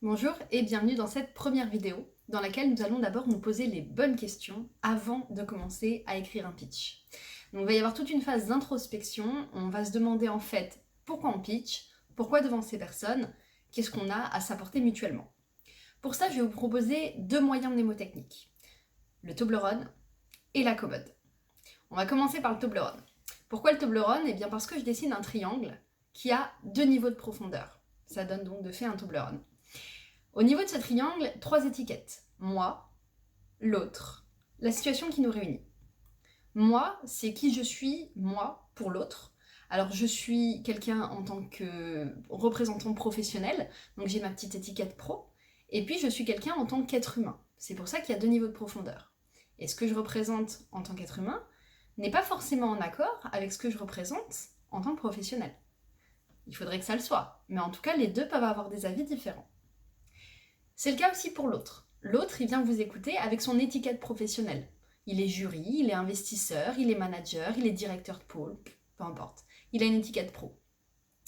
Bonjour et bienvenue dans cette première vidéo dans laquelle nous allons d'abord nous poser les bonnes questions avant de commencer à écrire un pitch. Donc il va y avoir toute une phase d'introspection, on va se demander en fait pourquoi on pitch, pourquoi devant ces personnes, qu'est-ce qu'on a à s'apporter mutuellement. Pour ça, je vais vous proposer deux moyens mnémotechniques, le Toblerone et la commode. On va commencer par le Toblerone. Pourquoi le Toblerone? Eh bien parce que je dessine un triangle qui a deux niveaux de profondeur. Ça donne donc de fait un Toblerone. Au niveau de ce triangle, trois étiquettes. Moi, l'autre, la situation qui nous réunit. Moi, c'est qui je suis, moi, pour l'autre. Alors, je suis quelqu'un en tant que représentant professionnel, donc j'ai ma petite étiquette pro. Et puis, je suis quelqu'un en tant qu'être humain. C'est pour ça qu'il y a deux niveaux de profondeur. Et ce que je représente en tant qu'être humain n'est pas forcément en accord avec ce que je représente en tant que professionnel. Il faudrait que ça le soit. Mais en tout cas, les deux peuvent avoir des avis différents. C'est le cas aussi pour l'autre. L'autre, il vient vous écouter avec son étiquette professionnelle. Il est jury, il est investisseur, il est manager, il est directeur de pôle, peu importe. Il a une étiquette pro.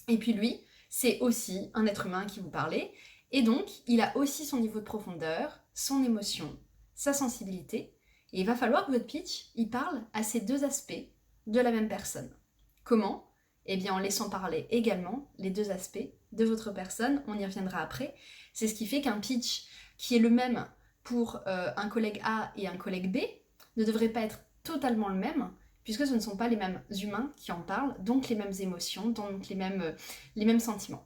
Et puis lui, c'est aussi un être humain qui vous parlait, et donc il a aussi son niveau de profondeur, son émotion, sa sensibilité, et il va falloir que votre pitch, il parle à ces deux aspects de la même personne. Comment? Eh bien en laissant parler également les deux aspects de votre personne, on y reviendra après. C'est ce qui fait qu'un pitch qui est le même pour un collègue A et un collègue B ne devrait pas être totalement le même, puisque ce ne sont pas les mêmes humains qui en parlent, donc les mêmes émotions, donc les mêmes sentiments.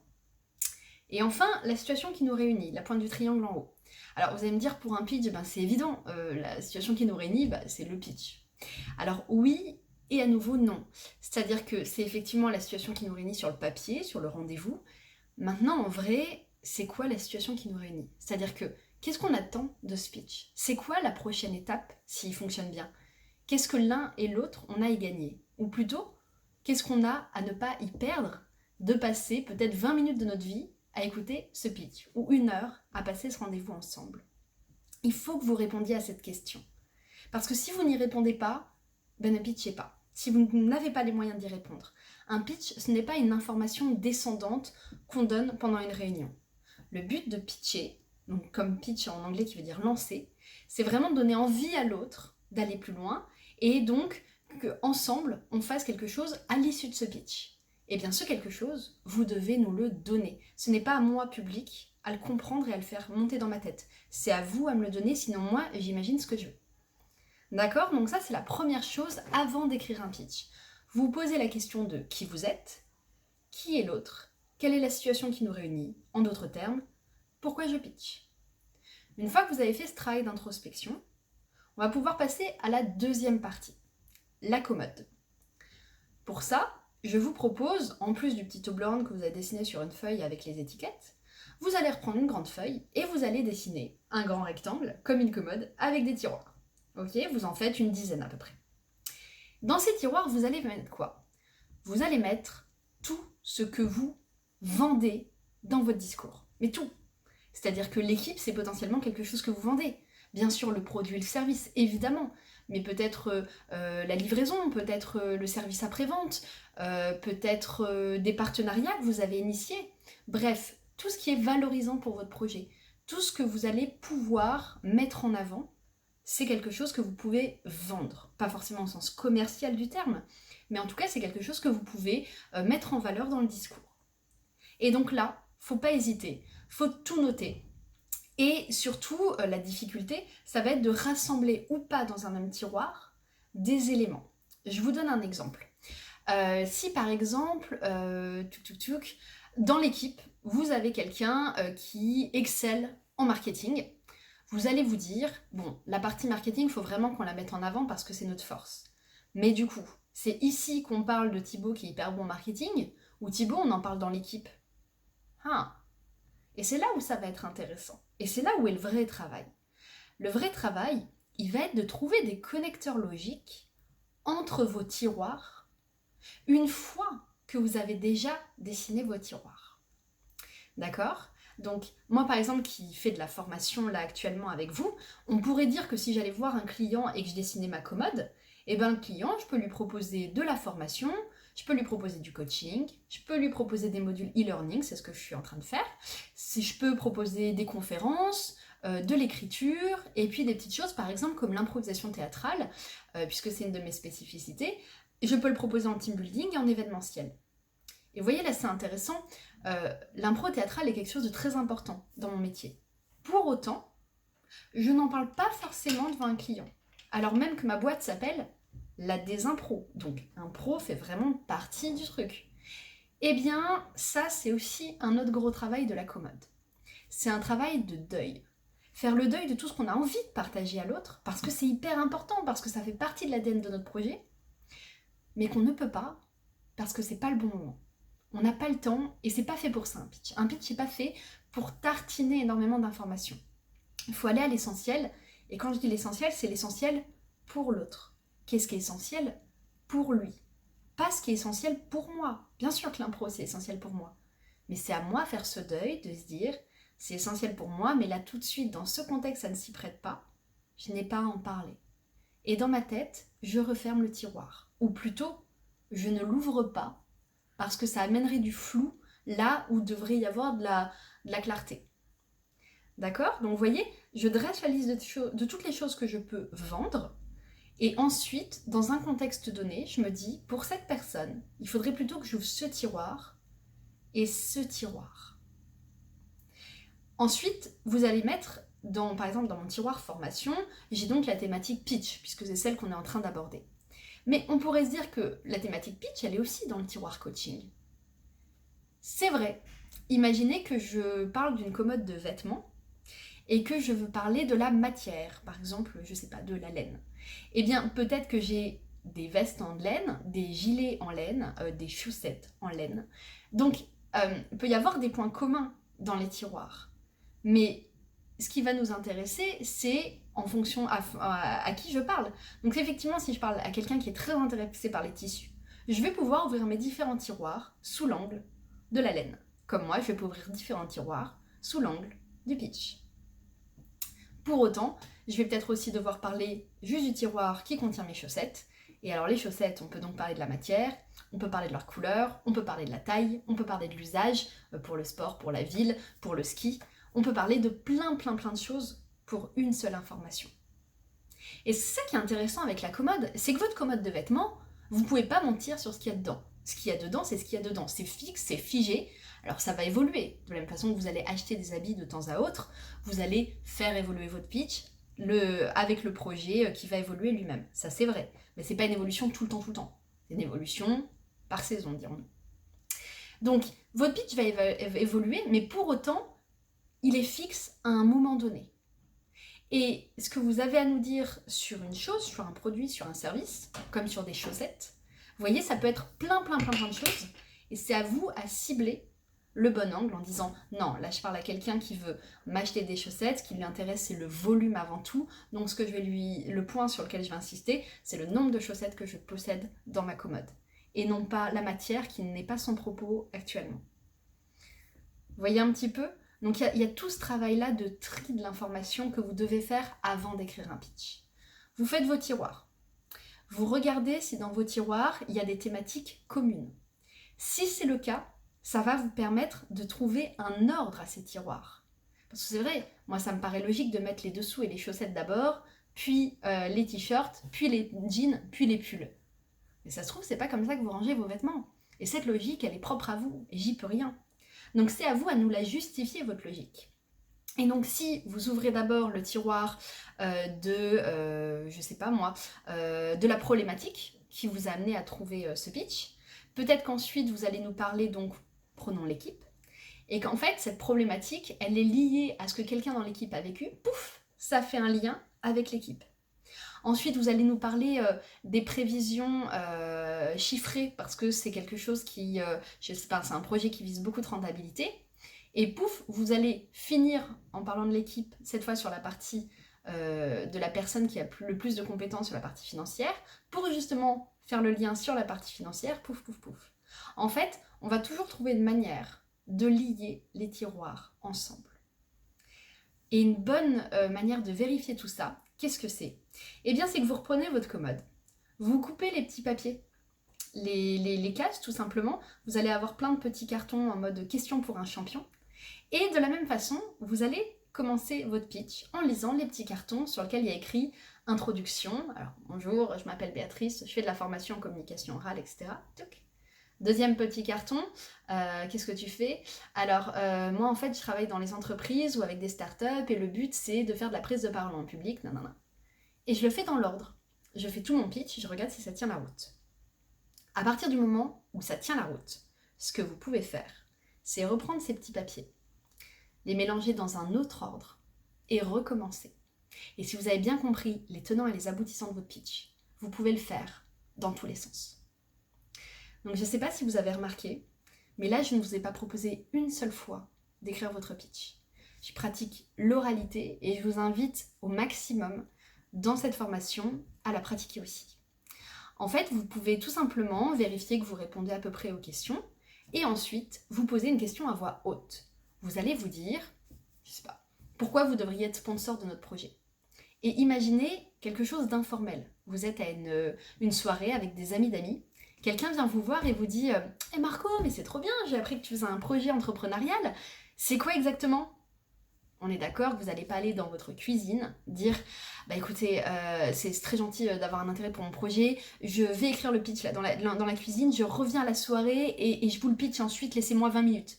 Et enfin, la situation qui nous réunit, la pointe du triangle en haut. Alors vous allez me dire, pour un pitch, c'est évident, la situation qui nous réunit, c'est le pitch. Alors oui, et à nouveau non. C'est-à-dire que c'est effectivement la situation qui nous réunit sur le papier, sur le rendez-vous. Maintenant, en vrai, c'est quoi la situation qui nous réunit? C'est-à-dire que, qu'est-ce qu'on attend de ce pitch? C'est quoi la prochaine étape s'il fonctionne bien? Qu'est-ce que l'un et l'autre on a à y gagner? Ou plutôt, qu'est-ce qu'on a à ne pas y perdre de passer peut-être 20 minutes de notre vie à écouter ce pitch, ou 1 heure à passer ce rendez-vous ensemble? Il faut que vous répondiez à cette question. Parce que si vous n'y répondez pas, ne pitchez pas. Si vous n'avez pas les moyens d'y répondre. Un pitch, ce n'est pas une information descendante qu'on donne pendant une réunion. Le but de pitcher, donc comme pitch en anglais qui veut dire lancer, c'est vraiment de donner envie à l'autre d'aller plus loin et donc qu'ensemble on fasse quelque chose à l'issue de ce pitch. Et bien ce quelque chose, vous devez nous le donner. Ce n'est pas à moi, public, à le comprendre et à le faire monter dans ma tête. C'est à vous à me le donner, sinon moi j'imagine ce que je veux. D'accord? Donc ça, c'est la première chose avant d'écrire un pitch. Vous posez la question de qui vous êtes, qui est l'autre, quelle est la situation qui nous réunit, en d'autres termes, pourquoi je pitch. Une fois que vous avez fait ce travail d'introspection, on va pouvoir passer à la deuxième partie, la commode. Pour ça, je vous propose, en plus du petit Toblerone que vous avez dessiné sur une feuille avec les étiquettes, vous allez reprendre une grande feuille et vous allez dessiner un grand rectangle, comme une commode, avec des tiroirs. Ok, vous en faites une dizaine à peu près. Dans ces tiroirs, vous allez mettre quoi? Vous allez mettre tout ce que vous vendez dans votre discours. Mais tout. C'est-à-dire que l'équipe, c'est potentiellement quelque chose que vous vendez. Bien sûr, le produit et le service, évidemment. Mais peut-être la livraison, peut-être le service après-vente, peut-être des partenariats que vous avez initiés. Bref, tout ce qui est valorisant pour votre projet. Tout ce que vous allez pouvoir mettre en avant, c'est quelque chose que vous pouvez vendre. Pas forcément au sens commercial du terme, mais en tout cas, c'est quelque chose que vous pouvez mettre en valeur dans le discours. Et donc là, faut pas hésiter, faut tout noter. Et surtout, la difficulté, ça va être de rassembler ou pas dans un même tiroir des éléments. Je vous donne un exemple. Si par exemple, dans l'équipe, vous avez quelqu'un qui excelle en marketing, vous allez vous dire, bon, la partie marketing, il faut vraiment qu'on la mette en avant parce que c'est notre force. Mais du coup, c'est ici qu'on parle de Thibaut qui est hyper bon en marketing, ou Thibaut, on en parle dans l'équipe. Ah. Et c'est là où ça va être intéressant. Et c'est là où est le vrai travail. Le vrai travail, il va être de trouver des connecteurs logiques entre vos tiroirs une fois que vous avez déjà dessiné vos tiroirs. D'accord? Donc, moi par exemple qui fais de la formation là actuellement avec vous, on pourrait dire que si j'allais voir un client et que je dessinais ma commode, eh ben le client, je peux lui proposer de la formation Je peux lui proposer du coaching, je peux lui proposer des modules e-learning, c'est ce que je suis en train de faire. Si je peux proposer des conférences, de l'écriture, et puis des petites choses, par exemple, comme l'improvisation théâtrale, puisque c'est une de mes spécificités. Je peux le proposer en team building et en événementiel. Et vous voyez, là, c'est intéressant. L'impro théâtrale est quelque chose de très important dans mon métier. Pour autant, je n'en parle pas forcément devant un client. Alors même que ma boîte s'appelle la Désimpro. Donc, impro fait vraiment partie du truc. Eh bien, ça, c'est aussi un autre gros travail de la commode. C'est un travail de deuil. Faire le deuil de tout ce qu'on a envie de partager à l'autre, parce que c'est hyper important, parce que ça fait partie de l'ADN de notre projet, mais qu'on ne peut pas, parce que c'est pas le bon moment. On n'a pas le temps, et c'est pas fait pour ça, un pitch. Un pitch n'est pas fait pour tartiner énormément d'informations. Il faut aller à l'essentiel, et quand je dis l'essentiel, c'est l'essentiel pour l'autre. Qu'est-ce qui est essentiel pour lui? Pas ce qui est essentiel pour moi. Bien sûr que l'impro, c'est essentiel pour moi. Mais c'est à moi de faire ce deuil, de se dire, c'est essentiel pour moi, mais là tout de suite, dans ce contexte, ça ne s'y prête pas. Je n'ai pas à en parler. Et dans ma tête, je referme le tiroir. Ou plutôt, je ne l'ouvre pas, parce que ça amènerait du flou là où devrait y avoir de la clarté. D'accord? Donc vous voyez, je dresse la liste de toutes les choses que je peux vendre. Et ensuite, dans un contexte donné, je me dis, pour cette personne, il faudrait plutôt que j'ouvre ce tiroir et ce tiroir. Ensuite, vous allez mettre, par exemple dans mon tiroir formation, j'ai donc la thématique pitch, puisque c'est celle qu'on est en train d'aborder. Mais on pourrait se dire que la thématique pitch, elle est aussi dans le tiroir coaching. C'est vrai. Imaginez que je parle d'une commode de vêtements et que je veux parler de la matière, par exemple, je sais pas, de la laine. Eh bien, peut-être que j'ai des vestes en laine, des gilets en laine, des chaussettes en laine. Donc, il peut y avoir des points communs dans les tiroirs. Mais ce qui va nous intéresser, c'est en fonction à qui je parle. Donc effectivement, si je parle à quelqu'un qui est très intéressé par les tissus, je vais pouvoir ouvrir mes différents tiroirs sous l'angle de la laine. Comme moi, je vais pouvoir ouvrir différents tiroirs sous l'angle du pitch. Pour autant, je vais peut-être aussi devoir parler juste du tiroir qui contient mes chaussettes. Et alors les chaussettes, on peut donc parler de la matière, on peut parler de leur couleur, on peut parler de la taille, on peut parler de l'usage pour le sport, pour la ville, pour le ski. On peut parler de plein de choses pour une seule information. Et c'est ça qui est intéressant avec la commode, c'est que votre commode de vêtements, vous ne pouvez pas mentir sur ce qu'il y a dedans. Ce qu'il y a dedans, c'est ce qu'il y a dedans. C'est fixe, c'est figé. Alors ça va évoluer. De la même façon que vous allez acheter des habits de temps à autre, vous allez faire évoluer votre pitch avec le projet qui va évoluer lui-même. Ça c'est vrai. Mais c'est pas une évolution tout le temps. C'est une évolution par saison, dirons-nous. Donc votre pitch va évoluer, mais pour autant, il est fixe à un moment donné. Et ce que vous avez à nous dire sur une chose, sur un produit, sur un service, comme sur des chaussettes, vous voyez, ça peut être plein de choses, et c'est à vous à cibler le bon angle en disant non, là je parle à quelqu'un qui veut m'acheter des chaussettes, ce qui lui intéresse c'est le volume avant tout, donc le point sur lequel je vais insister, c'est le nombre de chaussettes que je possède dans ma commode, et non pas la matière qui n'est pas son propos actuellement. Vous voyez un petit peu ? Donc il y a tout ce travail-là de tri de l'information que vous devez faire avant d'écrire un pitch. Vous faites vos tiroirs. Vous regardez si dans vos tiroirs, il y a des thématiques communes. Si c'est le cas, ça va vous permettre de trouver un ordre à ces tiroirs. Parce que c'est vrai, moi ça me paraît logique de mettre les dessous et les chaussettes d'abord, puis les t-shirts, puis les jeans, puis les pulls. Mais ça se trouve, c'est pas comme ça que vous rangez vos vêtements. Et cette logique, elle est propre à vous, et j'y peux rien. Donc c'est à vous à nous la justifier, votre logique. Et donc si vous ouvrez d'abord le tiroir de la problématique qui vous a amené à trouver ce pitch, peut-être qu'ensuite vous allez nous parler, donc prenons l'équipe, et qu'en fait cette problématique, elle est liée à ce que quelqu'un dans l'équipe a vécu, pouf, ça fait un lien avec l'équipe. Ensuite, vous allez nous parler des prévisions chiffrées, parce que c'est quelque chose qui, je sais pas, c'est un projet qui vise beaucoup de rentabilité. Et pouf, vous allez finir en parlant de l'équipe, cette fois sur la partie de la personne qui a le plus de compétences sur la partie financière, pour justement faire le lien sur la partie financière, pouf. En fait, on va toujours trouver une manière de lier les tiroirs ensemble. Et une bonne manière de vérifier tout ça, qu'est-ce que c'est ? Eh bien, c'est que vous reprenez votre commode, vous coupez les petits papiers, les cases tout simplement. Vous allez avoir plein de petits cartons en mode question pour un champion. Et de la même façon, vous allez commencer votre pitch en lisant les petits cartons sur lesquels il y a écrit introduction. Alors bonjour, je m'appelle Béatrice, je fais de la formation en communication orale, etc. Deuxième petit carton, qu'est-ce que tu fais? Alors moi en fait je travaille dans les entreprises ou avec des startups et le but c'est de faire de la prise de parole en public, nanana. Et je le fais dans l'ordre. Je fais tout mon pitch, je regarde si ça tient la route. À partir du moment où ça tient la route, ce que vous pouvez faire, c'est reprendre ces petits papiers, les mélanger dans un autre ordre et recommencer. Et si vous avez bien compris les tenants et les aboutissants de votre pitch, vous pouvez le faire dans tous les sens. Donc je ne sais pas si vous avez remarqué, mais là je ne vous ai pas proposé une seule fois d'écrire votre pitch. Je pratique l'oralité et je vous invite au maximum dans cette formation à la pratiquer aussi. En fait, vous pouvez tout simplement vérifier que vous répondez à peu près aux questions et ensuite vous poser une question à voix haute. Vous allez vous dire, je sais pas, pourquoi vous devriez être sponsor de notre projet. Et imaginez quelque chose d'informel. Vous êtes à une soirée avec des amis d'amis. Quelqu'un vient vous voir et vous dit « Hey Marco, mais c'est trop bien, j'ai appris que tu faisais un projet entrepreneurial. C'est quoi exactement ?» On est d'accord que vous n'allez pas aller dans votre cuisine dire « Bah écoutez, c'est très gentil d'avoir un intérêt pour mon projet, je vais écrire le pitch là, dans la cuisine, je reviens à la soirée et je vous le pitch ensuite, laissez-moi 20 minutes. »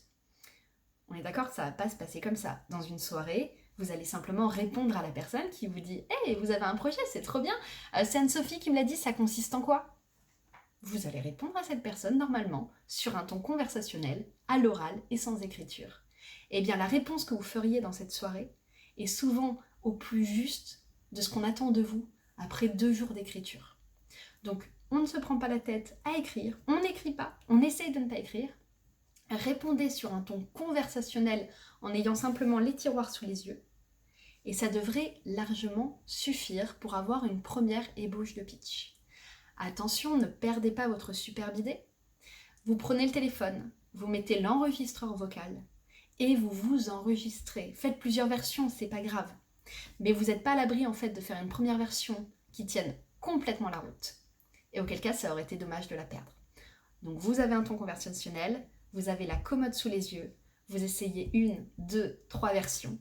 On est d'accord que ça ne va pas se passer comme ça. Dans une soirée, vous allez simplement répondre à la personne qui vous dit « Hey, vous avez un projet, c'est trop bien, c'est Anne-Sophie qui me l'a dit, ça consiste en quoi ?» Vous allez répondre à cette personne normalement sur un ton conversationnel, à l'oral et sans écriture. Eh bien, la réponse que vous feriez dans cette soirée est souvent au plus juste de ce qu'on attend de vous après 2 jours d'écriture. Donc, on ne se prend pas la tête à écrire, on n'écrit pas, on essaye de ne pas écrire. Répondez sur un ton conversationnel en ayant simplement les tiroirs sous les yeux. Et ça devrait largement suffire pour avoir une première ébauche de pitch. Attention, ne perdez pas votre superbe idée. Vous prenez le téléphone, vous mettez l'enregistreur vocal et vous vous enregistrez. Faites plusieurs versions, c'est pas grave. Mais vous n'êtes pas à l'abri en fait de faire une première version qui tienne complètement la route. Et auquel cas, ça aurait été dommage de la perdre. Donc vous avez un ton conversationnel, vous avez la commode sous les yeux, vous essayez 1, 2, 3 versions.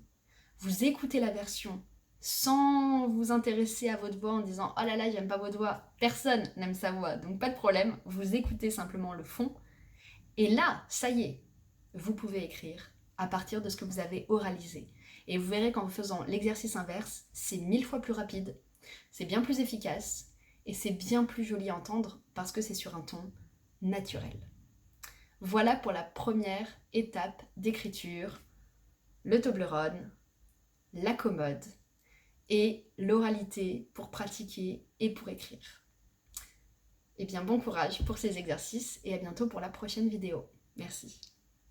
Vous écoutez la version sans vous intéresser à votre voix en disant « Oh là là, j'aime pas votre voix ». Personne n'aime sa voix, donc pas de problème. Vous écoutez simplement le fond. Et là, ça y est, vous pouvez écrire à partir de ce que vous avez oralisé. Et vous verrez qu'en faisant l'exercice inverse, c'est 1000 fois plus rapide, c'est bien plus efficace et c'est bien plus joli à entendre parce que c'est sur un ton naturel. Voilà pour la première étape d'écriture, le Toblerone, la commode et l'oralité pour pratiquer et pour écrire. Eh bien, bon courage pour ces exercices et à bientôt pour la prochaine vidéo. Merci.